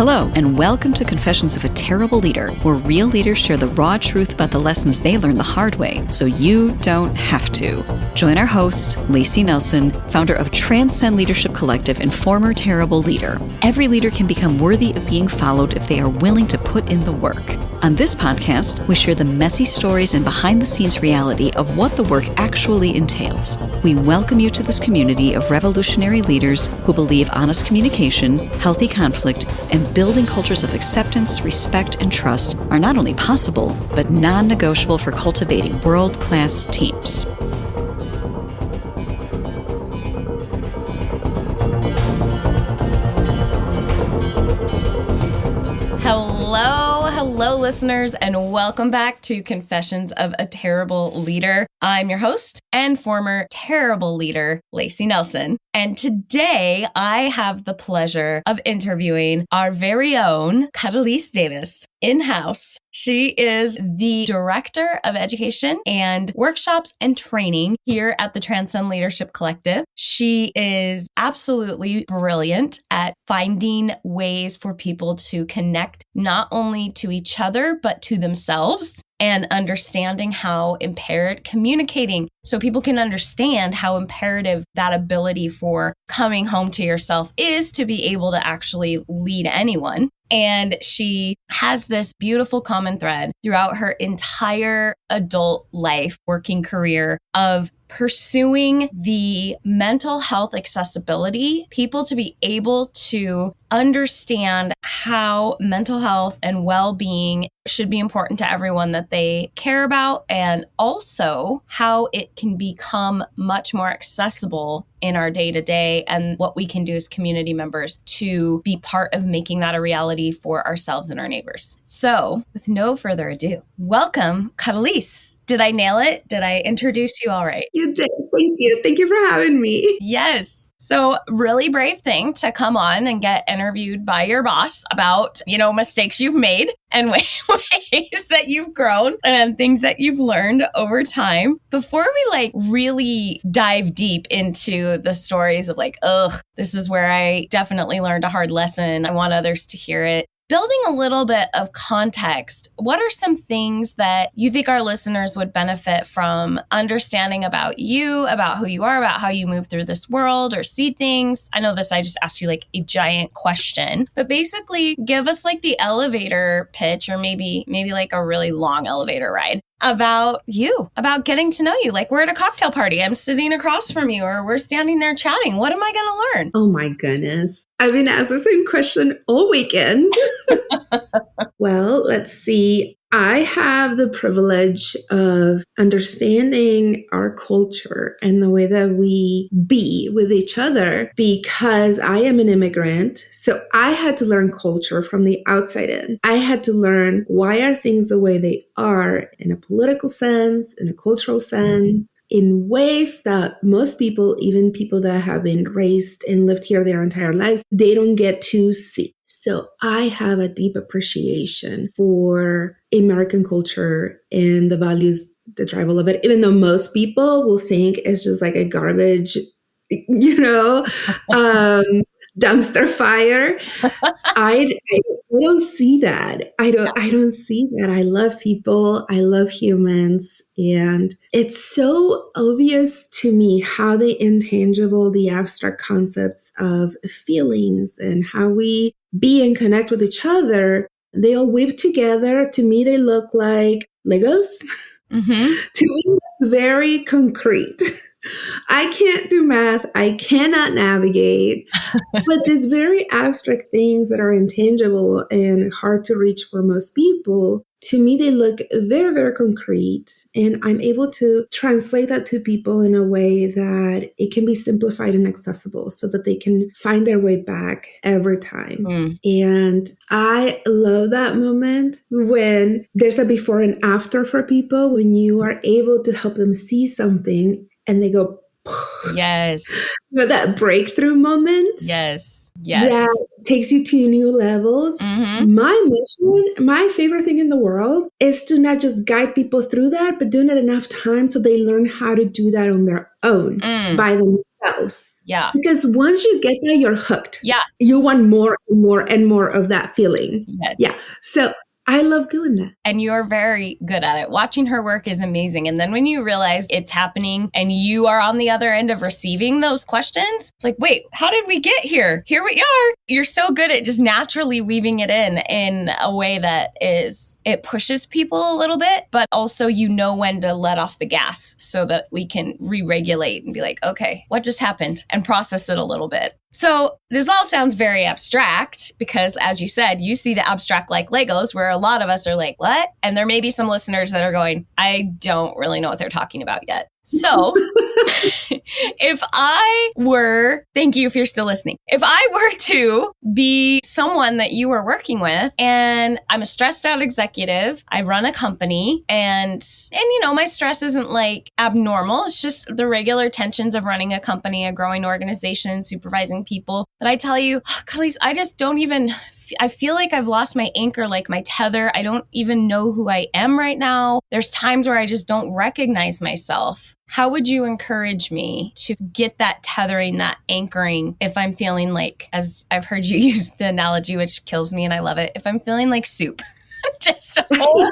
Hello, and welcome to Confessions of a Terrible Leader, where real leaders share the raw truth about the lessons they learned the hard way, so you don't have to. Join our host, Lacey Nelson, founder of Transcend Leadership Collective and former terrible leader. Every leader can become worthy of being followed if they are willing to put in the work. On this podcast, we share the messy stories and behind-the-scenes reality of what the work actually entails. We welcome you to this community of revolutionary leaders who believe honest communication, healthy conflict, and building cultures of acceptance, respect, and trust are not only possible, but non-negotiable for cultivating world-class teams. Hello, listeners, and welcome back to Confessions of a Terrible Leader. I'm your host and former terrible leader, Lacey Nelson. And today I have the pleasure of interviewing our very own Karelys Davis in-house. She is the Director of Education and Workshops and Training here at the Transcend Leadership Collective. She is absolutely brilliant at finding ways for people to connect not only to each other, but to themselves, and understanding how communicating so people can understand how imperative that ability for coming home to yourself is to be able to actually lead anyone. And she has this beautiful common thread throughout her entire adult life, working career of pursuing the mental health accessibility, people to be able to understand how mental health and well-being should be important to everyone that they care about, and also how it can become much more accessible in our day-to-day and what we can do as community members to be part of making that a reality for ourselves and our neighbors. So, with no further ado, welcome, Karelys. Did I nail it? Did I introduce you all right? You did. Thank you. Thank you for having me. Yes. So really brave thing to come on and get interviewed by your boss about, mistakes you've made and ways that you've grown and things that you've learned over time. Before we really dive deep into the stories of this is where I definitely learned a hard lesson. I want others to hear it. Building a little bit of context, what are some things that you think our listeners would benefit from understanding about you, about who you are, about how you move through this world or see things? I know I just asked you a giant question, but basically give us the elevator pitch, or maybe a really long elevator ride about you, about getting to know you. We're at a cocktail party, I'm sitting across from you, or we're standing there chatting. What am I going to learn? Oh my goodness. I've been asked the same question all weekend. Well, let's see. I have the privilege of understanding our culture and the way that we be with each other because I am an immigrant. So I had to learn culture from the outside in. I had to learn why are things the way they are in a political sense, in a cultural sense, in ways that most people, even people that have been raised and lived here their entire lives, they don't get to see. So I have a deep appreciation for American culture and the values that drive all of it, even though most people will think it's just a garbage, dumpster fire. I don't see that. I don't see that. I love people. I love humans. And it's so obvious to me how the intangible, the abstract concepts of feelings and how we be and connect with each other, they all weave together. To me, they look like Legos. Mm-hmm. To me, it's very concrete. I can't do math. I cannot navigate. But these very abstract things that are intangible and hard to reach for most people, to me, they look very, very concrete. And I'm able to translate that to people in a way that it can be simplified and accessible so that they can find their way back every time. And I love that moment when there's a before and after for people, when you are able to help them see something and they go, yes. That breakthrough moment. Yes. Yes. that takes you to new levels. Mm-hmm. My mission, my favorite thing in the world is to not just guide people through that, but doing it enough times so they learn how to do that on their own by themselves. Yeah. Because once you get there, you're hooked. Yeah. You want more and more and more of that feeling. Yes. Yeah. So I love doing that. And you're very good at it. Watching her work is amazing. And then when you realize it's happening and you are on the other end of receiving those questions, it's like, wait, how did we get here? Here we are. You're so good at just naturally weaving it in a way that it pushes people a little bit, but also you know when to let off the gas so that we can re-regulate and be like, okay, what just happened? And process it a little bit. So this all sounds very abstract because, as you said, you see the abstract like Legos, where a lot of us are like, what? And there may be some listeners that are going, I don't really know what they're talking about yet. So if I were, thank you if you're still listening, if I were to be someone that you were working with and I'm a stressed out executive, I run a company and you know, my stress isn't like abnormal. It's just the regular tensions of running a company, a growing organization, supervising people. But I tell you, Karelys, I just don't even I feel like I've lost my anchor, like my tether. I don't even know who I am right now. There's times where I just don't recognize myself. How would you encourage me to get that tethering, that anchoring, if I'm feeling like, as I've heard you use the analogy, which kills me and I love it, if I'm feeling like soup? Just a whole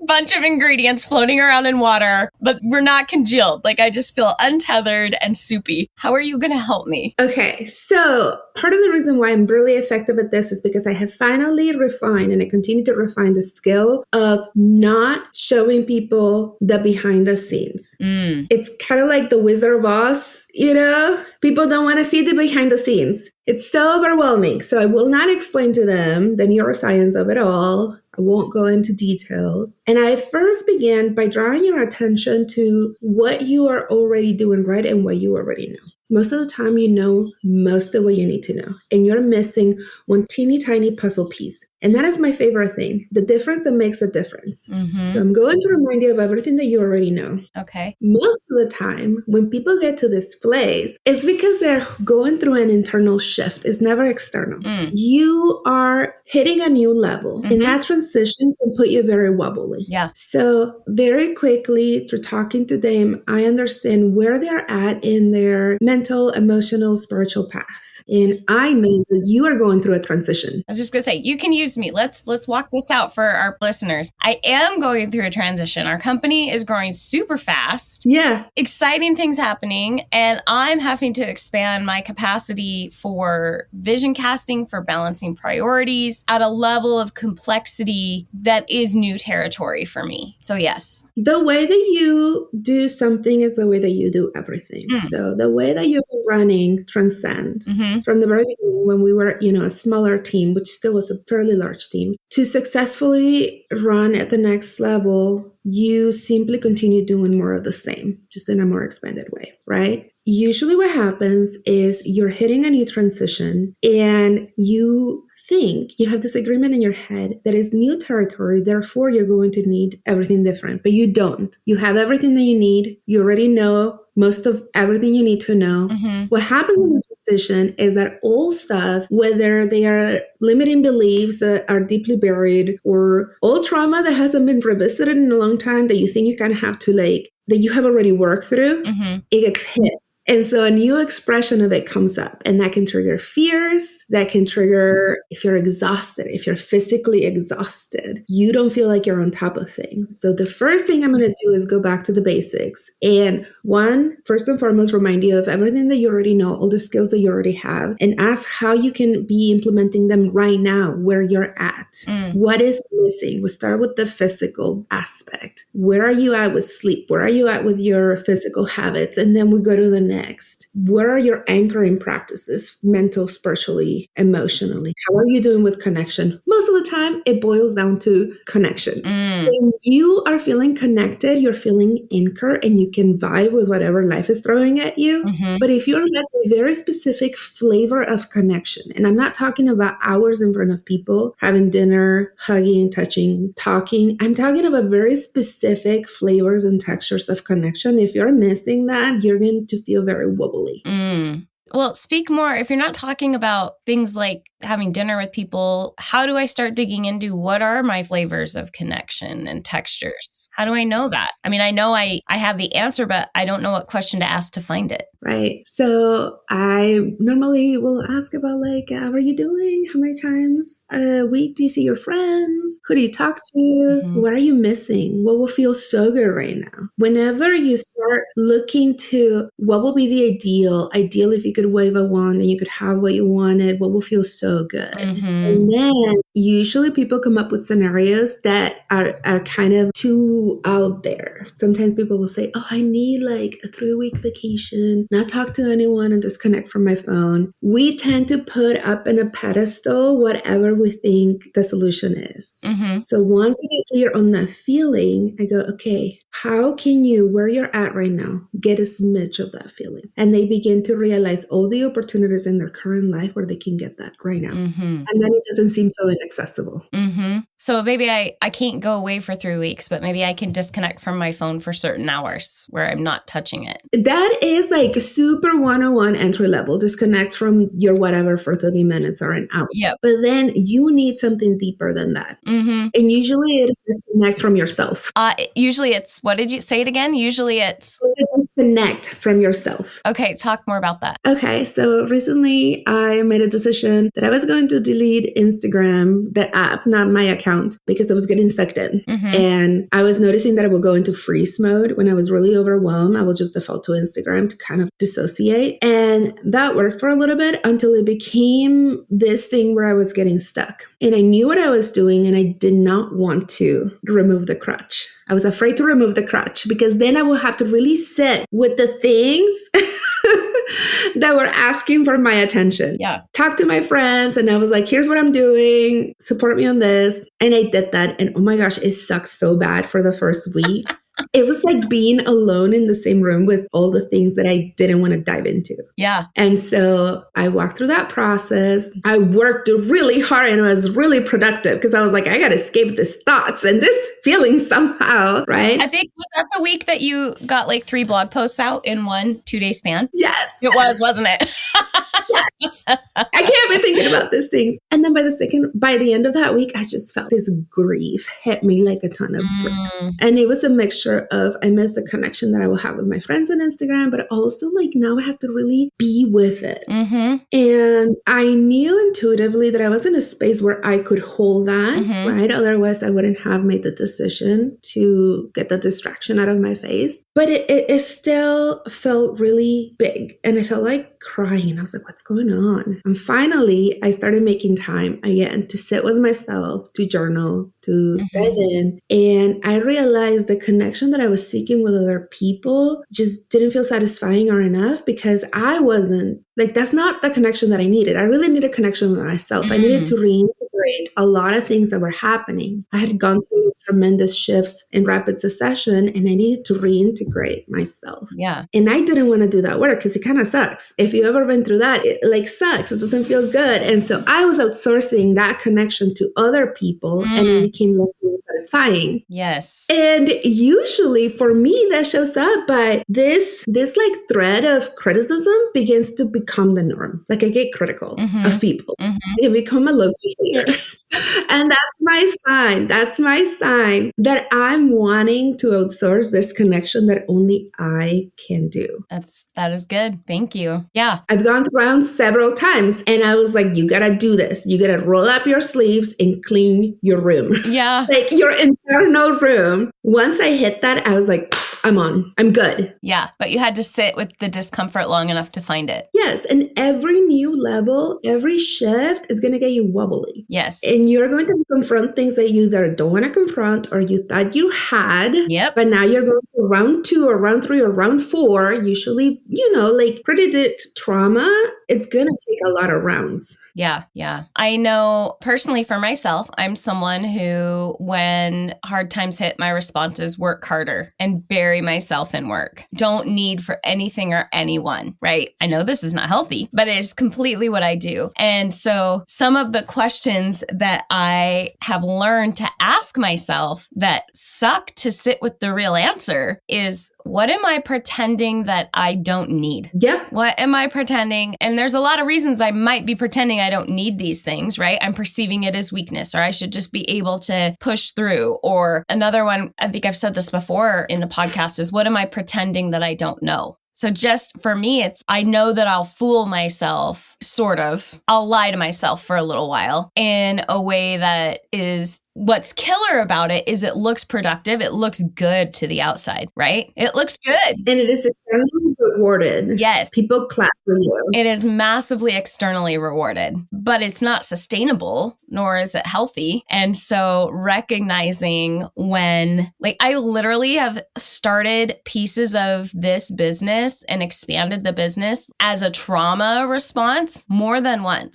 bunch of ingredients floating around in water, but we're not congealed. Like I just feel untethered and soupy. How are you going to help me? Okay, so part of the reason why I'm really effective at this is because I have finally refined and I continue to refine the skill of not showing people the behind the scenes. It's kind of like the Wizard of Oz, you know? People don't want to see the behind the scenes. It's so overwhelming. So I will not explain to them the neuroscience of it all. I won't go into details. And I first began by drawing your attention to what you are already doing right and what you already know. Most of the time, you know most of what you need to know, and you're missing one teeny tiny puzzle piece. And that is my favorite thing, the difference that makes the difference. So I'm going to remind you of everything that you already know. Okay. Most of the time, when people get to this place, it's because they're going through an internal shift. It's never external. You are hitting a new level, and that transition can put you very wobbly. Yeah. So very quickly, through talking to them, I understand where they're at in their mental, emotional, spiritual path. And I know that you are going through a transition. I was just going to say, you can use me. Let's walk this out for our listeners. I am going through a transition. Our company is growing super fast. Yeah. Exciting things happening. And I'm having to expand my capacity for vision casting, for balancing priorities at a level of complexity that is new territory for me. So yes. The way that you do something is the way that you do everything. So the way that you've been running Transcend from the very beginning when we were, a smaller team, which still was a fairly large team, to successfully run at the next level, you simply continue doing more of the same, just in a more expanded way, right? Usually what happens is you're hitting a new transition and you think you have this agreement in your head that is new territory, therefore you're going to need everything different, but you don't. You have everything that you need. You already know most of everything you need to know. What happens in the transition is that old stuff, whether they are limiting beliefs that are deeply buried or old trauma that hasn't been revisited in a long time that you think you kind of have to that you have already worked through, it gets hit. And so a new expression of it comes up, and that can trigger fears, that can trigger if you're exhausted, if you're physically exhausted, you don't feel like you're on top of things. So the first thing I'm going to do is go back to the basics. And first and foremost, remind you of everything that you already know, all the skills that you already have, and ask how you can be implementing them right now, where you're at. What is missing? We'll start with the physical aspect. Where are you at with sleep? Where are you at with your physical habits? And then we go to the next. What are your anchoring practices, mental, spiritually, emotionally? How are you doing with connection? Most of the time, it boils down to connection. When you are feeling connected, you're feeling anchored and you can vibe with whatever life is throwing at you. But if you're like a very specific flavor of connection, and I'm not talking about hours in front of people, having dinner, hugging, touching, talking. I'm talking about very specific flavors and textures of connection. If you're missing that, you're going to feel very wobbly. Well, speak more. If you're not talking about things like having dinner with people, how do I start digging into what are my flavors of connection and textures? How do I know that? I mean, I know I have the answer, but I don't know what question to ask to find it. Right. So I normally will ask about like, how are you doing? How many times a week do you see your friends? Who do you talk to? Mm-hmm. What are you missing? What will feel so good right now? Whenever you start looking to what will be the ideal if you could wave a wand and you could have what you wanted, what will feel so good? Mm-hmm. And then usually people come up with scenarios that are kind of too out there. Sometimes people will say, oh, I need like a 3-week vacation, not talk to anyone and disconnect from my phone. We tend to put up in a pedestal whatever we think the solution is. Mm-hmm. So once I get clear on that feeling, I go, okay, how can you, where you're at right now, get a smidge of that feeling? And they begin to realize all the opportunities in their current life where they can get that right now. Mm-hmm. And then it doesn't seem so inaccessible. Mm-hmm. So maybe I can't go away for 3 weeks, but maybe I can disconnect from my phone for certain hours where I'm not touching it. That is like super 101 entry level. Disconnect from your whatever for 30 minutes or an hour. Yep. But then you need something deeper than that. Mm-hmm. And usually it is disconnect from yourself. Usually it's, what did you say it again? Usually it's disconnect from yourself. Okay, talk more about that. Okay, so recently I made a decision that I was going to delete Instagram, the app, not my account, because I was getting sucked in. Mm-hmm. And I was noticing that I would go into freeze mode. When I was really overwhelmed, I would just default to Instagram to kind of dissociate. And that worked for a little bit until it became this thing where I was getting stuck. And I knew what I was doing and I did not want to remove the crutch. I was afraid to remove the crutch because then I would have to really sit with the things that were asking for my attention. Yeah. Talk to my friends. And I was like, here's what I'm doing. Support me on this. And I did that. And oh my gosh, it sucks so bad for the first week. It was like being alone in the same room with all the things that I didn't want to dive into. Yeah. And so I walked through that process. I worked really hard and I was really productive because I was like, I got to escape these thoughts and this feeling somehow, right? I think, was that the week that you got like 3 blog posts out in 1 2-day span? Yes. It was, wasn't it? I can't be thinking about these things. And then by the end of that week, I just felt this grief hit me like a ton of bricks. And it was a mixture of I miss the connection that I will have with my friends on Instagram, but also like now I have to really be with it. Mm-hmm. And I knew intuitively that I was in a space where I could hold that, right? Otherwise, I wouldn't have made the decision to get the distraction out of my face. But it still felt really big. And I felt like crying. I was like, what's going on? And finally, I started making time again to sit with myself, to journal, to dive in. And I realized the connection that I was seeking with other people just didn't feel satisfying or enough because I wasn't like, that's not the connection that I needed. I really needed a connection with myself. I needed to reintegrate a lot of things that were happening. I had gone through tremendous shifts in rapid succession and I needed to reintegrate myself. Yeah. And I didn't want to do that work because it kind of sucks. If you've ever been through that, it like sucks. It doesn't feel good. And so I was outsourcing that connection to other people and it became less satisfying. Yes. And usually for me, that shows up by this like thread of criticism begins to become the norm. Like I get critical of people. They become a low-key hater. And that's my sign. That's my sign that I'm wanting to outsource this connection that only I can do. That is good. Thank you. Yeah. I've gone around several times and I was like, you got to do this. You got to roll up your sleeves and clean your room. Yeah. Like your internal room. Once I hit that, I was like, I'm good. Yeah. But you had to sit with the discomfort long enough to find it. Yes. And every new level, every shift is going to get you wobbly. Yes. And you're going to confront things that you either don't want to confront or you thought you had. Yep. But now you're going to round 2 or round 3 or round 4. Usually, like predict trauma, it's going to take a lot of rounds. Yeah. Yeah. I know personally for myself, I'm someone who, when hard times hit, my response is work harder and bury myself in work. Don't need for anything or anyone, right? I know this is not healthy, but it is completely what I do. And so some of the questions that I have learned to ask myself that suck to sit with the real answer is, what am I pretending that I don't need? Yeah. What am I pretending? And there's a lot of reasons I might be pretending I don't need these things, right? I'm perceiving it as weakness, or I should just be able to push through. Or another one, I think I've said this before in a podcast, is what am I pretending that I don't know? So just for me, I know that I'll fool myself, sort of. I'll lie to myself for a little while in a way that is, what's killer about it is it looks productive. It looks good to the outside, right? It looks good. And it is externally rewarded. Yes. People clap for you. It is massively externally rewarded, but it's not sustainable, nor is it healthy. And so recognizing when, like, I literally have started pieces of this business and expanded the business as a trauma response more than one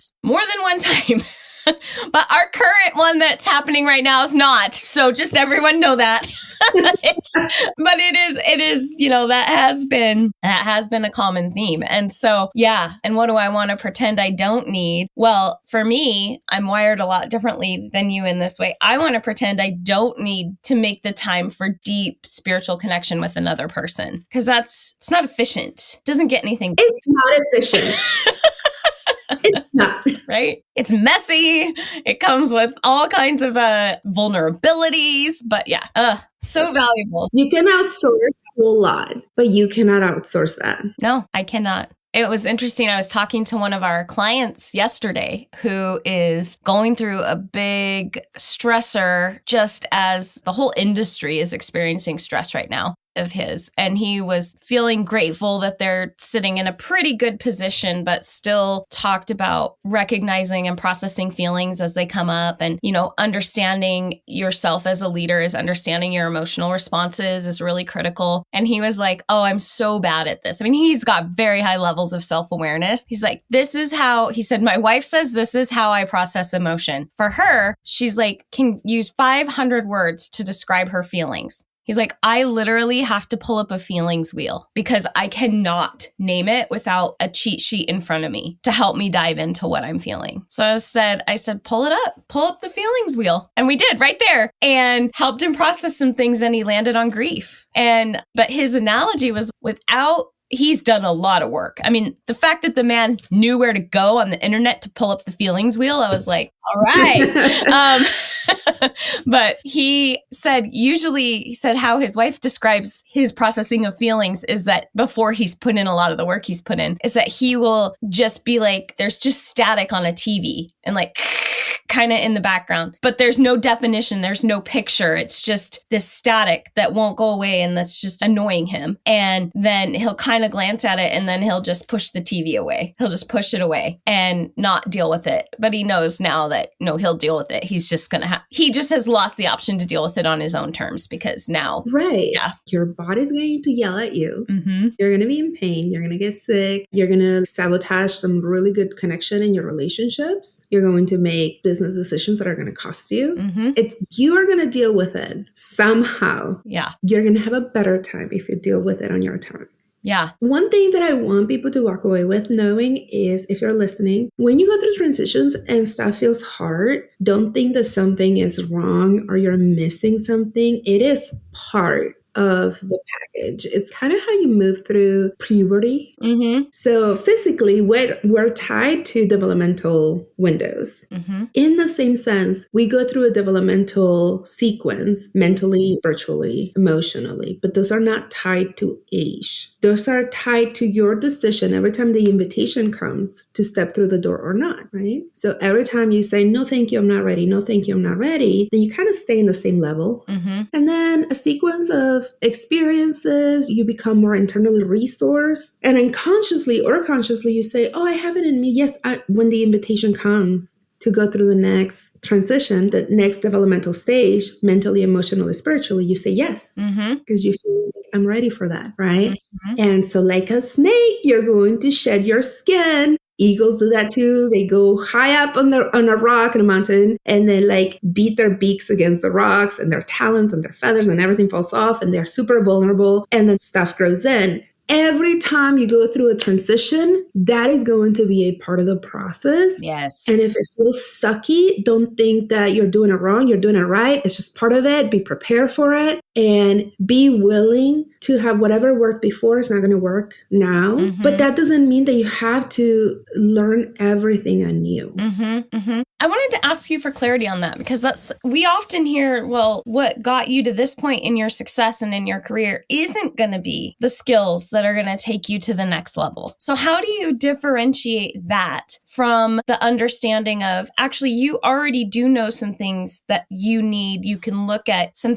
time. But our current one that's happening right now is not. So just everyone know that. But it is, that has been a common theme. And so, yeah. And what do I want to pretend I don't need? Well, for me, I'm wired a lot differently than you in this way. I want to pretend I don't need to make the time for deep spiritual connection with another person, because it's not efficient. It doesn't get anything. It's not efficient. It's not. Right? It's messy. It comes with all kinds of vulnerabilities. But yeah, so valuable. You can outsource a whole lot, but you cannot outsource that. No, I cannot. It was interesting. I was talking to one of our clients yesterday who is going through a big stressor, just as the whole industry is experiencing stress right now of his. And he was feeling grateful that they're sitting in a pretty good position, but still talked about recognizing and processing feelings as they come up. And, understanding yourself as a leader is understanding your emotional responses is really critical. And he was like, oh, I'm so bad at this. I mean, he's got very high levels of self-awareness. He's like, he said, my wife says this is how I process emotion. For her, she's like, can use 500 words to describe her feelings. He's like, I literally have to pull up a feelings wheel because I cannot name it without a cheat sheet in front of me to help me dive into what I'm feeling. So I said, pull up the feelings wheel. And we did right there and helped him process some things. And he landed on grief. But his analogy was he's done a lot of work. I mean, the fact that the man knew where to go on the internet to pull up the feelings wheel, I was like, all right. But he said how his wife describes his processing of feelings is that before he's put in a lot of the work he's put in, is that he will just be like, there's just static on a TV and like kind of in the background, but there's no definition. There's no picture. It's just this static that won't go away. And that's just annoying him. And then he'll kind of glance at it and then he'll just push the TV away. He'll just push it away and not deal with it. But he knows now that no, he'll deal with it. He's just he just has lost the option to deal with it on his own terms because now. Right. Yeah. Your body's going to yell at you. Mm-hmm. You're going to be in pain. You're going to get sick. You're going to sabotage some really good connection in your relationships. You're going to make business decisions that are going to cost you. Mm-hmm. You are going to deal with it somehow. Yeah. You're going to have a better time if you deal with it on your terms. Yeah. One thing that I want people to walk away with knowing is, if you're listening, when you go through transitions and stuff feels hard, don't think that something is wrong or you're missing something. It is part of the package. It's kind of how you move through puberty. Mm-hmm. So physically, we're tied to developmental windows. Mm-hmm. In the same sense, we go through a developmental sequence mentally, virtually, emotionally, but those are not tied to age. Those are tied to your decision every time the invitation comes to step through the door or not, right? So every time you say, no, thank you, I'm not ready. No, thank you, I'm not ready. Then you kind of stay in the same level. Mm-hmm. And then a sequence of experiences, you become more internally resourced. And unconsciously or consciously, you say, oh, I have it in me. Yes, when the invitation comes to go through the next transition, the next developmental stage, mentally, emotionally, spiritually, you say yes, because you feel like I'm ready for that, right? Mm-hmm. And so like a snake, you're going to shed your skin. Eagles do that too. They go high up on a rock in a mountain and they like beat their beaks against the rocks and their talons and their feathers and everything falls off and they're super vulnerable and then stuff grows in. Every time you go through a transition, that is going to be a part of the process. Yes. And if it feels sucky, don't think that you're doing it wrong. You're doing it right. It's just part of it. Be prepared for it. and be willing to have whatever worked before is not going to work now. Mm-hmm. But that doesn't mean that you have to learn everything anew. Mm-hmm, mm-hmm. I wanted to ask you for clarity on that, because we often hear, well, what got you to this point in your success and in your career isn't going to be the skills that are going to take you to the next level. So how do you differentiate that from the understanding of actually you already do know some things that you need? You can look at some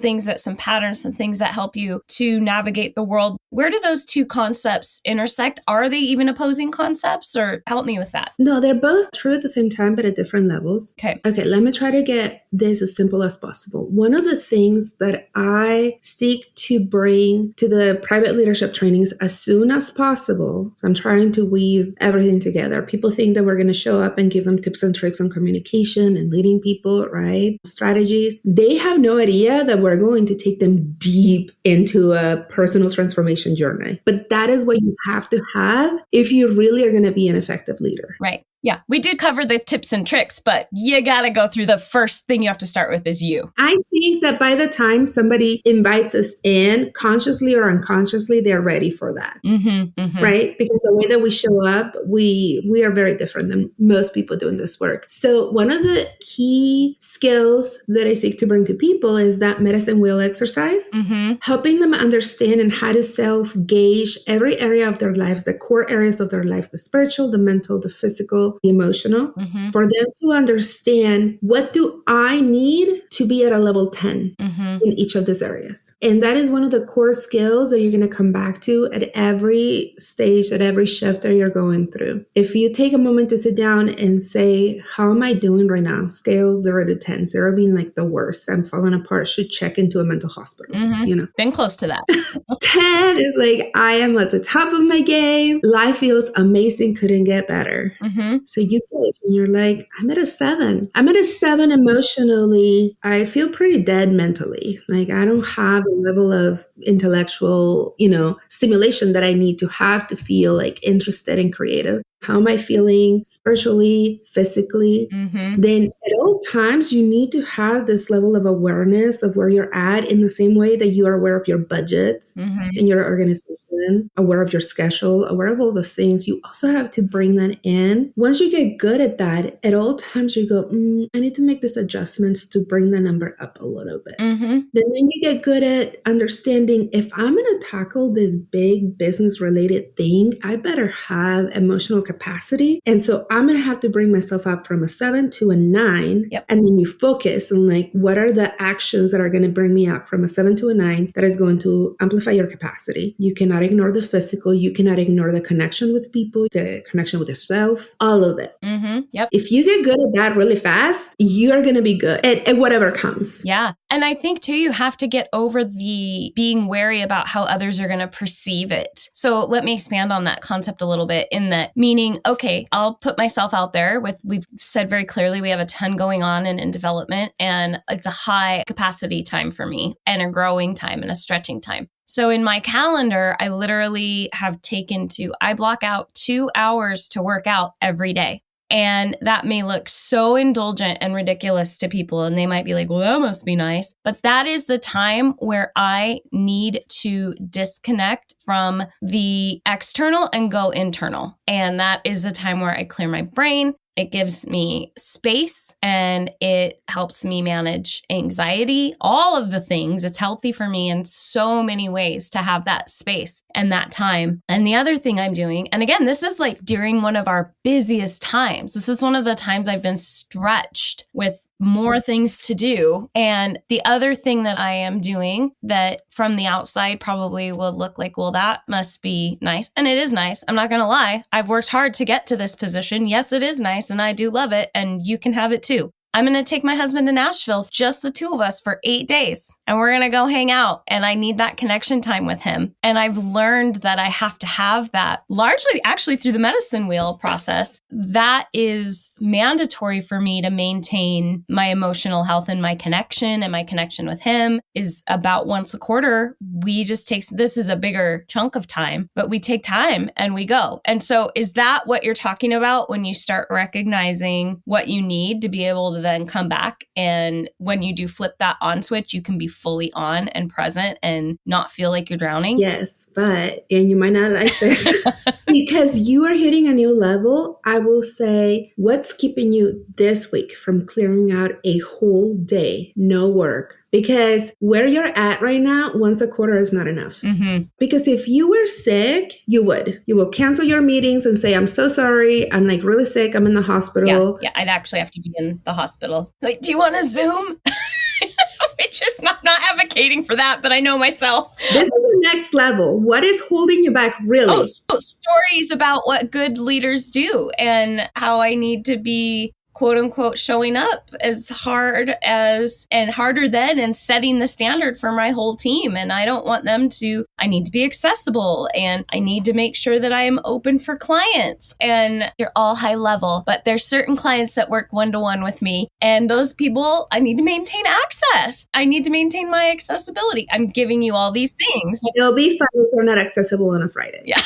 patterns, some things that help you to navigate the world. Where do those two concepts intersect? Are they even opposing concepts, or help me with that? No, they're both true at the same time, but at different levels. Okay, let me try to get this as simple as possible. One of the things that I seek to bring to the private leadership trainings as soon as possible, so I'm trying to weave everything together. People think that we're going to show up and give them tips and tricks on communication and leading people, right? Strategies. They have no idea that we're going to take them deep into a personal transformation journey. But that is what you have to have if you really are going to be an effective leader. right. Yeah, we did cover the tips and tricks, but you got to go through the first thing you have to start with is you. I think that by the time somebody invites us in, consciously or unconsciously, they're ready for that. Mm-hmm, mm-hmm. Right? Because the way that we show up, we are very different than most people doing this work. So one of the key skills that I seek to bring to people is that medicine wheel exercise, helping them understand and how to self-gauge every area of their lives, the core areas of their lives, the spiritual, the mental, the physical, the emotional, for them to understand, what do I need to be at a level 10 in each of these areas? And that is one of the core skills that you're going to come back to at every stage, at every shift that you're going through. If you take a moment to sit down and say, how am I doing right now? Scale 0 to 10, 0 being like the worst. I'm falling apart, should check into a mental hospital. Been close to that. 10 is like, I am at the top of my game. Life feels amazing, couldn't get better. So you gauge and you're like, I'm at a 7. I'm at a 7 emotionally. I feel pretty dead mentally. Like I don't have a level of intellectual, stimulation that I need to have to feel like interested and creative. How am I feeling spiritually, physically? Then at all times, you need to have this level of awareness of where you're at, in the same way that you are aware of your budgets in your organization, aware of your schedule, aware of all those things. You also have to bring that in. Once you get good at that, at all times you go, I need to make these adjustments to bring the number up a little bit. Then you get good at understanding, if I'm going to tackle this big business related thing, I better have emotional capacity. And so I'm going to have to bring myself up from a 7 to a 9. And then you focus on like, what are the actions that are going to bring me up from a 7 to a 9 that is going to amplify your capacity. You cannot ignore the physical. You cannot ignore the connection with people, the connection with yourself, all of it. If you get good at that really fast, you're going to be good at whatever comes. Yeah. And I think too, you have to get over the being wary about how others are going to perceive it. So let me expand on that concept a little bit, in that meaning, okay, I'll put myself out there we've said very clearly, we have a ton going on and in development, and it's a high capacity time for me and a growing time and a stretching time. So in my calendar, I literally have I block out 2 hours to work out every day. And that may look so indulgent and ridiculous to people, and they might be like, well, that must be nice. But that is the time where I need to disconnect from the external and go internal. And that is the time where I clear my brain. It gives me space and it helps me manage anxiety, all of the things. It's healthy for me in so many ways to have that space and that time. And the other thing I'm doing, and again, this is like during one of our busiest times. This is one of the times I've been stretched with more things to do. And the other thing that I am doing that from the outside probably will look like, well, that must be nice. And it is nice. I'm not going to lie. I've worked hard to get to this position. Yes, it is nice. And I do love it. And you can have it too. I'm going to take my husband to Nashville, just the two of us, for 8 days. And we're going to go hang out. And I need that connection time with him. And I've learned that I have to have that largely actually through the medicine wheel process. That is mandatory for me to maintain my emotional health, and my connection with him is about once a quarter. This is a bigger chunk of time, but we take time and we go. And so is that what you're talking about when you start recognizing what you need to be able to then come back? And when you do flip that on switch, you can be fully on and present and not feel like you're drowning? Yes, and you might not like this, because you are hitting a new level. I will say, what's keeping you this week from clearing out a whole day, no work? Because where you're at right now, once a quarter is not enough. Because if you were sick, you will cancel your meetings and say, I'm so sorry. I'm like really sick. I'm in the hospital. Yeah, I'd actually have to be in the hospital. Like, do you want to Zoom? Which is not advocating for that, but I know myself. This is the next level. What is holding you back, really? Oh, so stories about what good leaders do and how I need to be, quote unquote, showing up as hard as and harder than and setting the standard for my whole team. And I don't want them to, I need to be accessible and I need to make sure that I am open for clients. And they're all high level, but there's certain clients that work one-to-one with me. And those people, I need to maintain access. I need to maintain my accessibility. I'm giving you all these things. It'll be fun if they're not accessible on a Friday. Yeah.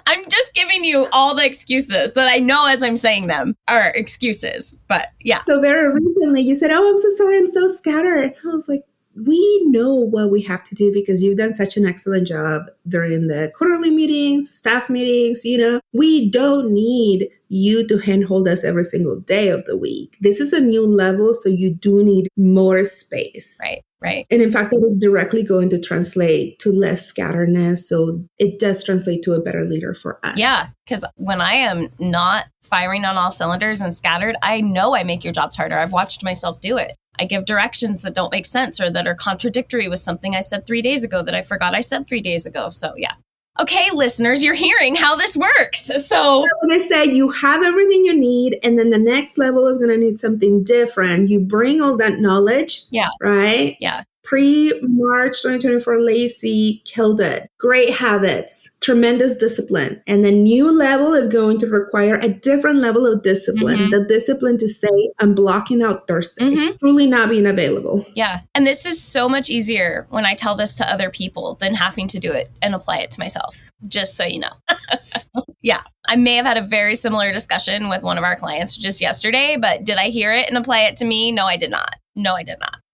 I'm just giving you all the excuses that I know as I'm saying them are excuses, but yeah. So very recently you said, oh, I'm so sorry, I'm so scattered. I was like, we know what we have to do because you've done such an excellent job during the quarterly meetings, staff meetings, we don't need you to handhold us every single day of the week. This is a new level, so you do need more space. Right. And in fact, that is directly going to translate to less scatteredness. So it does translate to a better leader for us. Yeah, because when I am not firing on all cylinders and scattered, I know I make your jobs harder. I've watched myself do it. I give directions that don't make sense or that are contradictory with something I said 3 days ago that I forgot I said 3 days ago. So yeah. Okay, listeners, you're hearing how this works. So when I say you have everything you need, and then the next level is going to need something different, you bring all that knowledge. Yeah. Right? Yeah. Pre-March 2024, Lacey killed it. Great habits, tremendous discipline. And the new level is going to require a different level of discipline. The discipline to say, I'm blocking out Thursday, truly not being available. Yeah. And this is so much easier when I tell this to other people than having to do it and apply it to myself, just so you know. Yeah. I may have had a very similar discussion with one of our clients just yesterday, but did I hear it and apply it to me? No, I did not.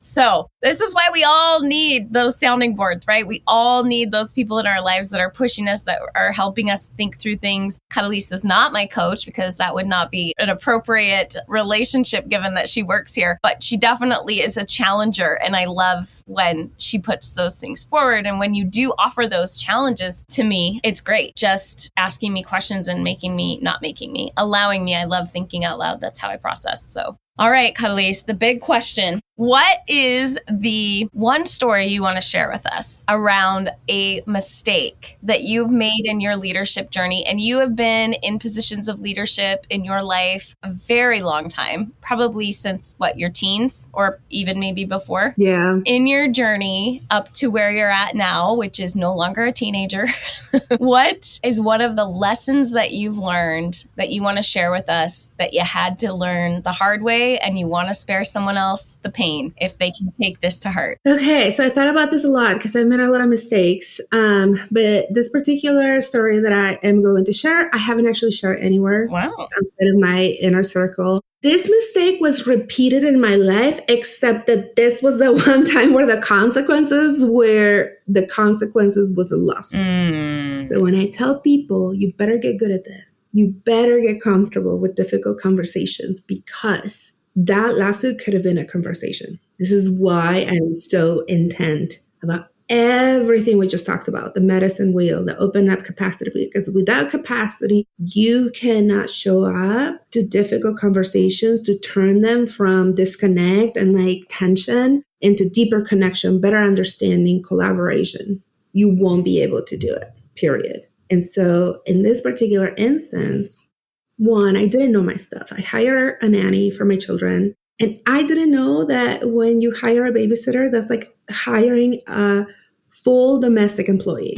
So this is why we all need those sounding boards, right? We all need those people in our lives that are pushing us, that are helping us think through things. Karelys is not my coach because that would not be an appropriate relationship given that she works here, but she definitely is a challenger. And I love when she puts those things forward. And when you do offer those challenges to me, it's great. Just asking me questions and allowing me. I love thinking out loud. That's how I process. So. All right, Karelys, the big question. What is the one story you want to share with us around a mistake that you've made in your leadership journey? And you have been in positions of leadership in your life a very long time, probably since your teens or even maybe before? Yeah. In your journey up to where you're at now, which is no longer a teenager, what is one of the lessons that you've learned that you want to share with us that you had to learn the hard way and you want to spare someone else the pain if they can take this to heart? Okay, so I thought about this a lot because I've made a lot of mistakes. But this particular story that I am going to share, I haven't actually shared anywhere outside of my inner circle. This mistake was repeated in my life, except that this was the one time where the consequences was a loss. So when I tell people, you better get good at this, you better get comfortable with difficult conversations, because that lawsuit could have been a conversation. This is why I'm so intent about everything we just talked about, the medicine wheel, the open up capacity, because without capacity, you cannot show up to difficult conversations to turn them from disconnect and tension into deeper connection, better understanding, collaboration. You won't be able to do it, period. And so in this particular instance, one, I didn't know my stuff. I hired a nanny for my children. And I didn't know that when you hire a babysitter, that's like hiring a full domestic employee.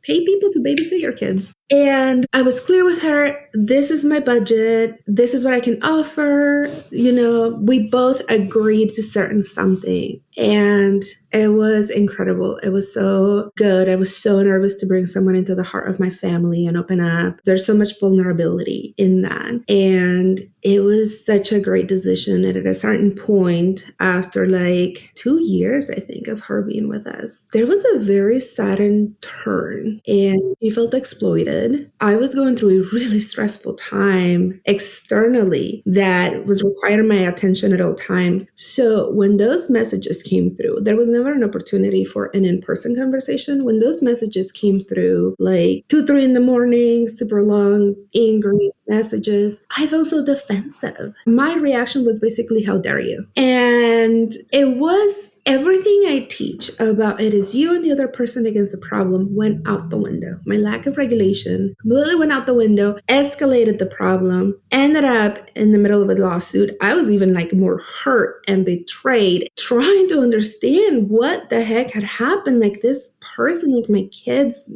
Pay people to babysit your kids. And I was clear with her, this is my budget. This is what I can offer. We both agreed to certain something. And it was incredible. It was so good. I was so nervous to bring someone into the heart of my family and open up. There's so much vulnerability in that. And it was such a great decision. And at a certain point, after like 2 years, I think, of her being with us, there was a very sudden turn and she felt exploited. I was going through a really stressful time externally that was requiring my attention at all times. So when those messages came through, there was never an opportunity for an in-person conversation. When those messages came through, like 2, 3 in the morning, super long, angry messages, I felt so defensive. My reaction was basically, how dare you? And it was everything I teach about it is you and the other person against the problem went out the window. My lack of regulation completely went out the window, escalated the problem, ended up in the middle of a lawsuit. I was even like more hurt and betrayed, trying to understand what the heck had happened. Like this person, like my kids,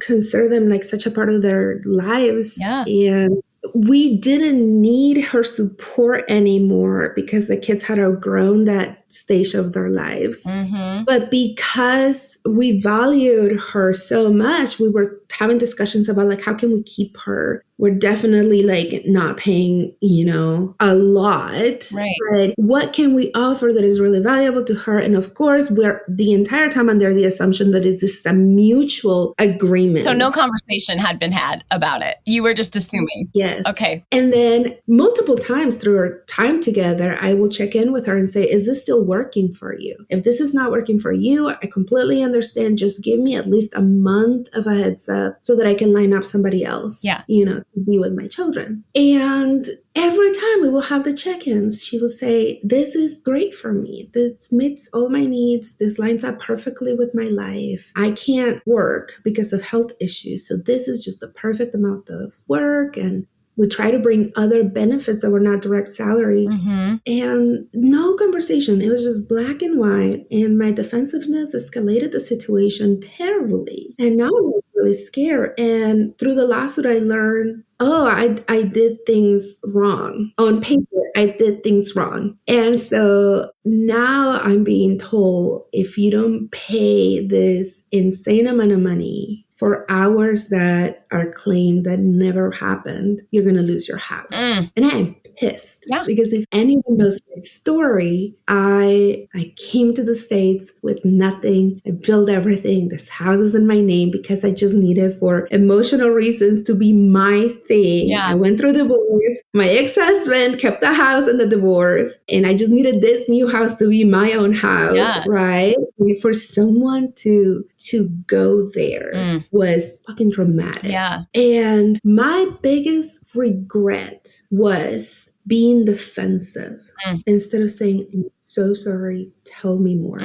consider them like such a part of their lives. Yeah. And we didn't need her support anymore because the kids had outgrown that stage of their lives. Mm-hmm. But because we valued her so much, we were having discussions about like, how can we keep her? We're definitely like not paying, a lot. Right. But what can we offer that is really valuable to her? And of course, we're the entire time under the assumption that is this a mutual agreement. So no conversation had been had about it. You were just assuming. Yes. Okay. And then multiple times through our time together, I will check in with her and say, is this still working for you? If this is not working for you, I completely understand. Just give me at least a month of a heads up so that I can line up somebody else, to be with my children. And every time we will have the check-ins, she will say, this is great for me. This meets all my needs. This lines up perfectly with my life. I can't work because of health issues. So this is just the perfect amount of work. And we try to bring other benefits that were not direct salary. Mm-hmm. And no conversation. It was just black and white. And my defensiveness escalated the situation terribly. And now I'm really scared. And through the lawsuit, I learned, I did things wrong. On paper, I did things wrong. And so now I'm being told, if you don't pay this insane amount of money for hours that are claimed that never happened, you're going to lose your house. And I'm pissed. Yeah. Because if anyone knows my story, I came to the States with nothing. I built everything. This house is in my name because I just needed for emotional reasons to be my thing. Yeah. I went through divorce. My ex-husband kept the house in the divorce. And I just needed this new house to be my own house, right? And for someone to go there was fucking dramatic. Yeah. And my biggest regret was being defensive instead of saying, I'm so sorry, tell me more.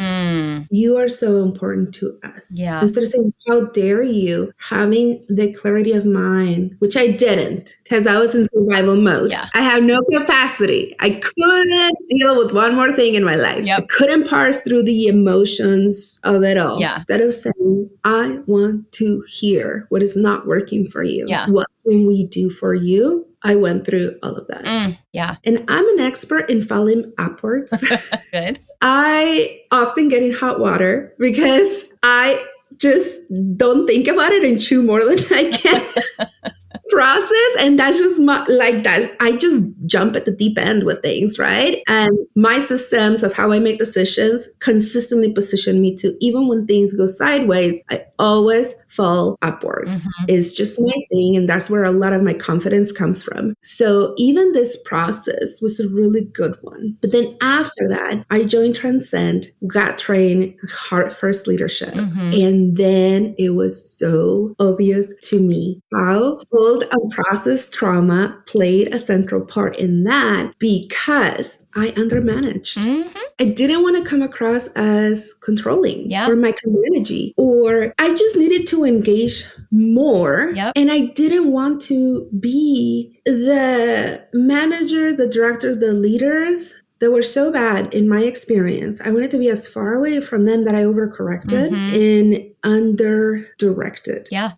You are so important to us. Yeah. Instead of saying, how dare you, having the clarity of mind, which I didn't because I was in survival mode. Yeah. I have no capacity. I couldn't deal with one more thing in my life. Yep. I couldn't parse through the emotions of it all. Yeah. Instead of saying, I want to hear what is not working for you. Yeah. What can we do for you? I went through all of that. Yeah. And I'm an expert in falling upwards. Good. I often get in hot water because I just don't think about it and chew more than I can process. And that's just that. I just jump at the deep end with things, right? And my systems of how I make decisions consistently position me to, even when things go sideways, I always fall upwards. It's just my thing. And that's where a lot of my confidence comes from. So even this process was a really good one. But then after that, I joined Transcend, got trained Heart First Leadership. And then it was so obvious to me how old unprocessed trauma played a central part in that, because I undermanaged. I didn't want to come across as controlling or micromanaging, or I just needed to engage more. And I didn't want to be the managers, the directors, the leaders that were so bad in my experience. I wanted to be as far away from them that I overcorrected and under-directed. Yeah.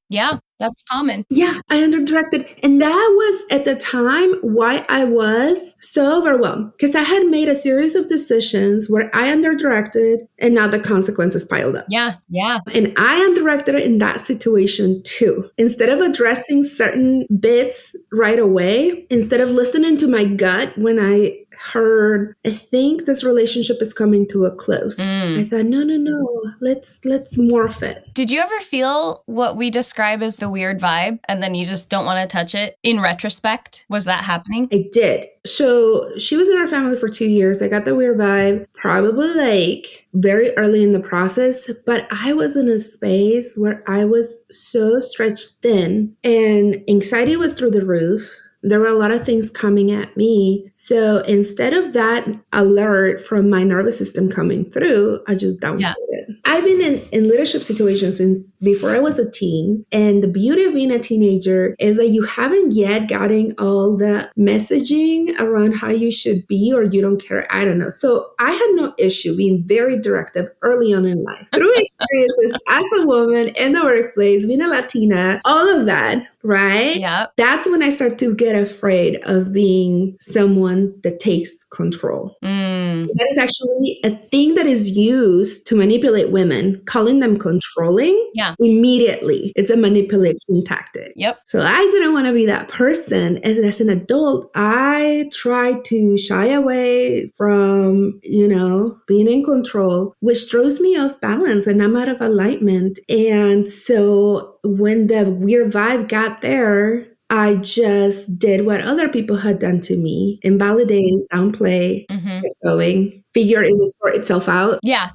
That's common. Yeah, I underdirected. And that was at the time why I was so overwhelmed because I had made a series of decisions where I underdirected and now the consequences piled up. Yeah. Yeah. And I underdirected in that situation too. Instead of addressing certain bits right away, instead of listening to my gut when I heard, I think this relationship is coming to a close. I thought, no, let's morph it. Did you ever feel what we describe as the weird vibe and then you just don't want to touch it in retrospect? Was that happening? I did. So she was in our family for 2 years. I got the weird vibe probably like very early in the process, but I was in a space where I was so stretched thin and anxiety was through the roof. There were a lot of things coming at me. So instead of that alert from my nervous system coming through, I just downplayed it. I've been in leadership situations since before I was a teen. And the beauty of being a teenager is that you haven't yet gotten all the messaging around how you should be or you don't care. I don't know. So I had no issue being very directive early on in life. Through experiences as a woman in the workplace, being a Latina, all of that, right? Yeah. That's when I start to get afraid of being someone that takes control. That is actually a thing that is used to manipulate women, calling them controlling. Immediately. It's a manipulation tactic. So I didn't want to be that person. And as an adult, I tried to shy away from, being in control, which throws me off balance and I'm out of alignment. And so when the weird vibe got there, I just did what other people had done to me, invalidate, downplay, kept going, figure it would sort itself out. Yeah.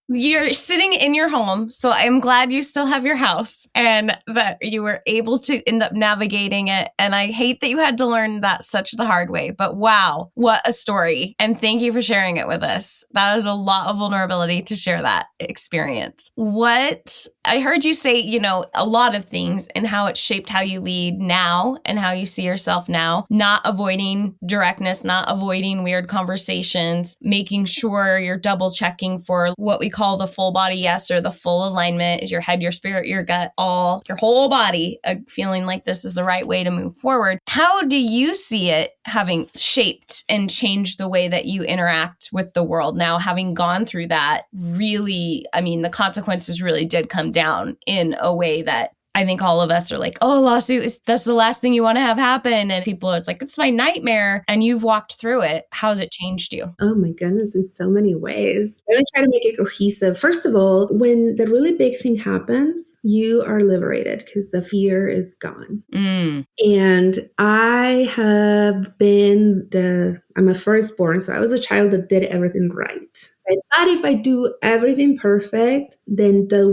You're sitting in your home, so I'm glad you still have your house and that you were able to end up navigating it. And I hate that you had to learn that such the hard way, but wow, what a story. And thank you for sharing it with us. That is a lot of vulnerability to share that experience. What I heard you say, a lot of things and how it shaped how you lead now and how you see yourself now, not avoiding directness, not avoiding weird conversations, making sure you're double checking for what we call the full body yes or the full alignment is your head, your spirit, your gut, all your whole body feeling like this is the right way to move forward. How do you see it having shaped and changed the way that you interact with the world now, having gone through that? Really, the consequences really did come down in a way that I think all of us are like, oh, lawsuit, that's the last thing you want to have happen. And people, it's like, it's my nightmare. And you've walked through it. How has it changed you? Oh my goodness, in so many ways. Let me try to make it cohesive. First of all, when the really big thing happens, you are liberated because the fear is gone. And I have been I'm a firstborn, so I was a child that did everything right. I thought if I do everything perfect, then the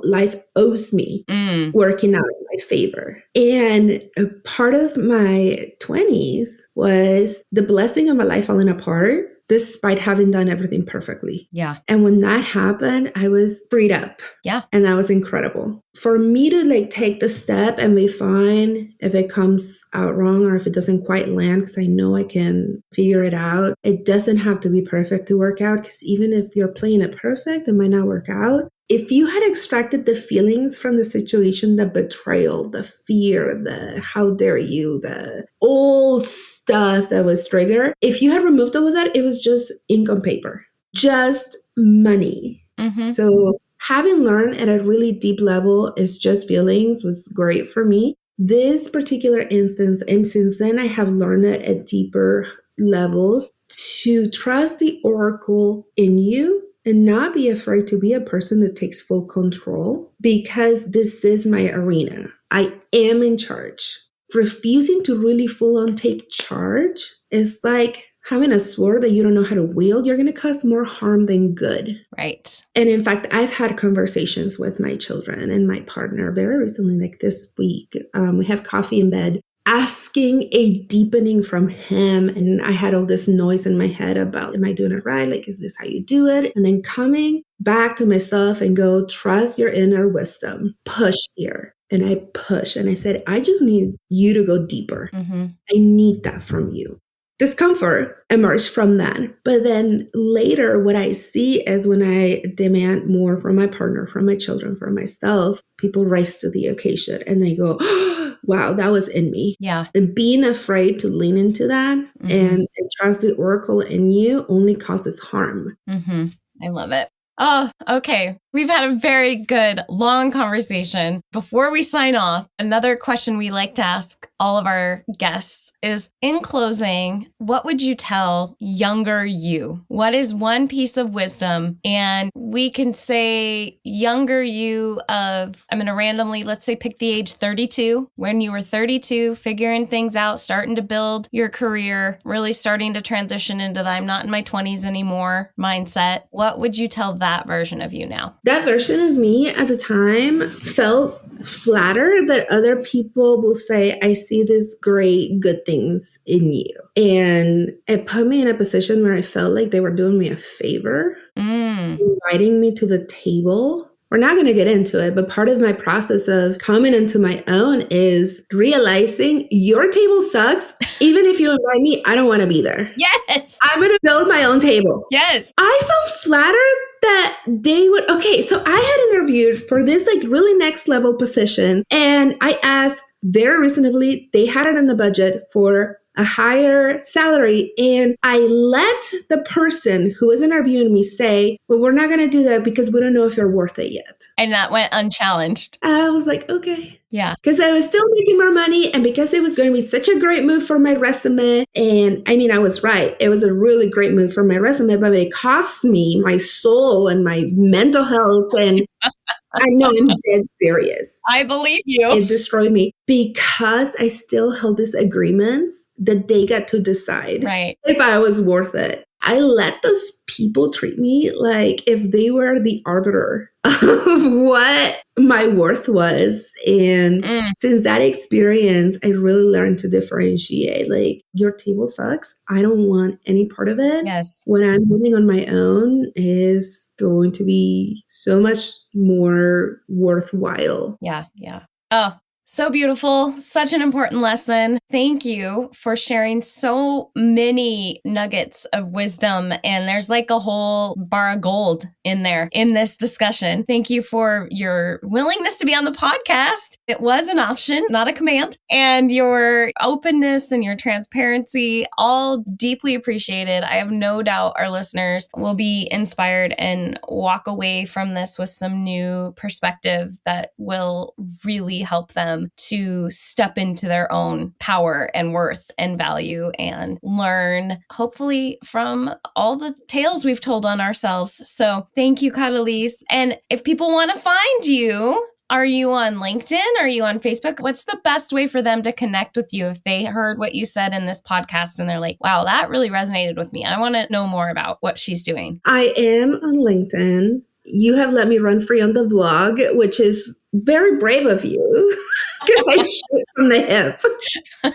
life owes me working out in my favor. And a part of my 20s was the blessing of my life falling apart, despite having done everything perfectly. Yeah. And when that happened, I was freed up. Yeah. And that was incredible. For me to take the step and be fine if it comes out wrong or if it doesn't quite land, because I know I can figure it out. It doesn't have to be perfect to work out, because even if you're playing it perfect, it might not work out. If you had extracted the feelings from the situation, the betrayal, the fear, the how dare you, the old stuff that was triggered, if you had removed all of that, it was just ink on paper, just money. So having learned at a really deep level is just feelings was great for me. This particular instance, and since then I have learned it at deeper levels, to trust the oracle in you and not be afraid to be a person that takes full control, because this is my arena. I am in charge. Refusing to really full on take charge is like having a sword that you don't know how to wield. You're going to cause more harm than good. Right. And in fact, I've had conversations with my children and my partner very recently, like this week. We have coffee in bed, asking a deepening from him. And I had all this noise in my head about, am I doing it right? Like, is this how you do it? And then coming back to myself and go, trust your inner wisdom, push here. And I push and I said, I just need you to go deeper. I need that from you. discomfort emerged from that. But then later, what I see is when I demand more from my partner, from my children, from myself, people rise to the occasion and they go, oh, wow, that was in me. Yeah. And being afraid to lean into that and trust the oracle in you only causes harm. I love it. Oh, okay. We've had a very good, long conversation. Before we sign off, another question we like to ask all of our guests is, in closing, what would you tell younger you? What is one piece of wisdom? And we can say younger you of, I'm going to randomly, let's say, pick the age 32. When you were 32, figuring things out, starting to build your career, really starting to transition into the I'm not in my 20s anymore mindset. What would you tell that version of you now? That version of me at the time felt flattered that other people will say, I see these great, good things in you. And it put me in a position where I felt like they were doing me a favor, inviting me to the table. We're not going to get into it, but part of my process of coming into my own is realizing your table sucks. Even if you invite me, I don't want to be there. Yes. I'm going to build my own table. Yes. I felt flattered that they would, okay, so I had interviewed for this like really next level position. And I asked very reasonably, they had it in the budget for a higher salary. And I let the person who was interviewing me say, well, we're not going to do that because we don't know if you're worth it yet. And that went unchallenged. I was like, okay. Yeah. Because I was still making more money and because it was going to be such a great move for my resume. And I mean, I was right. It was a really great move for my resume, but it cost me my soul and my mental health. And I know I'm dead serious. I believe you. It destroyed me because I still held these agreements that they got to decide if I was worth it. I let those people treat me like if they were the arbiter of what my worth was. And since that experience, I really learned to differentiate. Like, your table sucks. I don't want any part of it. Yes. When I'm moving on my own is going to be so much more worthwhile. Yeah. Yeah. Oh, so beautiful. Such an important lesson. Thank you for sharing so many nuggets of wisdom. And there's like a whole bar of gold in there in this discussion. Thank you for your willingness to be on the podcast. It was an option, not a command. And your openness and your transparency, all deeply appreciated. I have no doubt our listeners will be inspired and walk away from this with some new perspective that will really help them to step into their own power and worth and value and learn, hopefully, from all the tales we've told on ourselves. So thank you, Karelys. And if people want to find you, are you on LinkedIn? Are you on Facebook? What's the best way for them to connect with you if they heard what you said in this podcast and they're like, wow, that really resonated with me. I want to know more about what she's doing. I am on LinkedIn. You have let me run free on the blog, which is very brave of you because I shoot from the hip.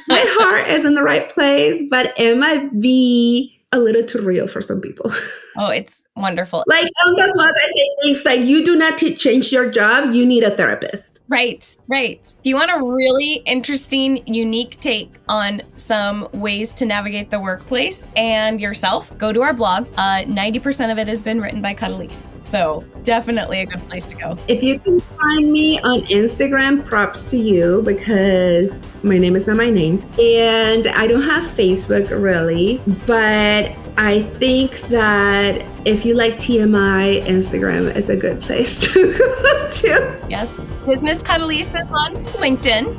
My heart is in the right place, but MIV a little too real for some people. Oh, it's wonderful. Like on the blog, I say things like, you do not change your job. You need a therapist. Right. If you want a really interesting, unique take on some ways to navigate the workplace and yourself, go to our blog. 90% of it has been written by Karelys. So definitely a good place to go. If you can find me on Instagram, props to you because my name is not my name. And I don't have Facebook really, but I think that if you like TMI, Instagram is a good place to go to. Yes. Business Karelys is on LinkedIn.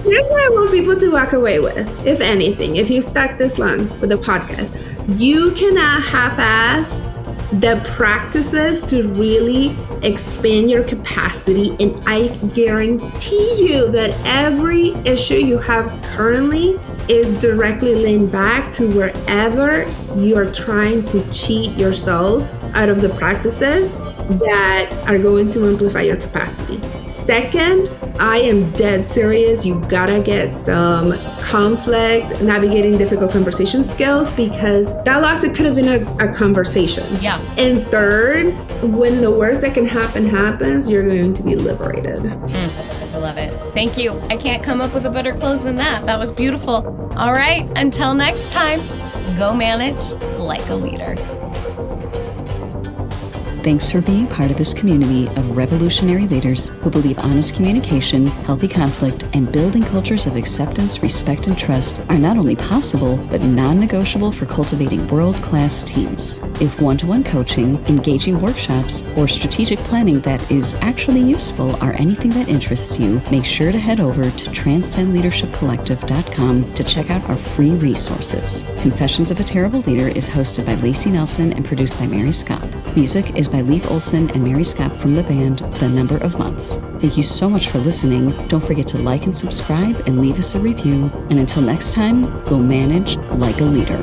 Here's what I want people to walk away with, if anything. If you stuck this long with a podcast, you cannot half-assed the practices to really expand your capacity. And I guarantee you that every issue you have currently is directly linked back to wherever you are trying to cheat yourself out of the practices that are going to amplify your capacity. Second, I am dead serious. You gotta get some conflict, navigating difficult conversation skills because that lawsuit could have been a conversation. Yeah. And third, when the worst that can happen happens, you're going to be liberated. love it. Thank you. I can't come up with a better close than that. That was beautiful. All right. Until next time, go manage like a leader. Thanks for being part of this community of revolutionary leaders who believe honest communication, healthy conflict, and building cultures of acceptance, respect, and trust are not only possible, but non-negotiable for cultivating world-class teams. If one-to-one coaching, engaging workshops, or strategic planning that is actually useful are anything that interests you, make sure to head over to transcendleadershipcollective.com to check out our free resources. Confessions of a Terrible Leader is hosted by Lacey Nelson and produced by Mary Scott. Music is by Leif Olson and Mary Scott from the band The Number of Months. Thank you so much for listening. Don't forget to like and subscribe and leave us a review. And until next time, go manage like a leader.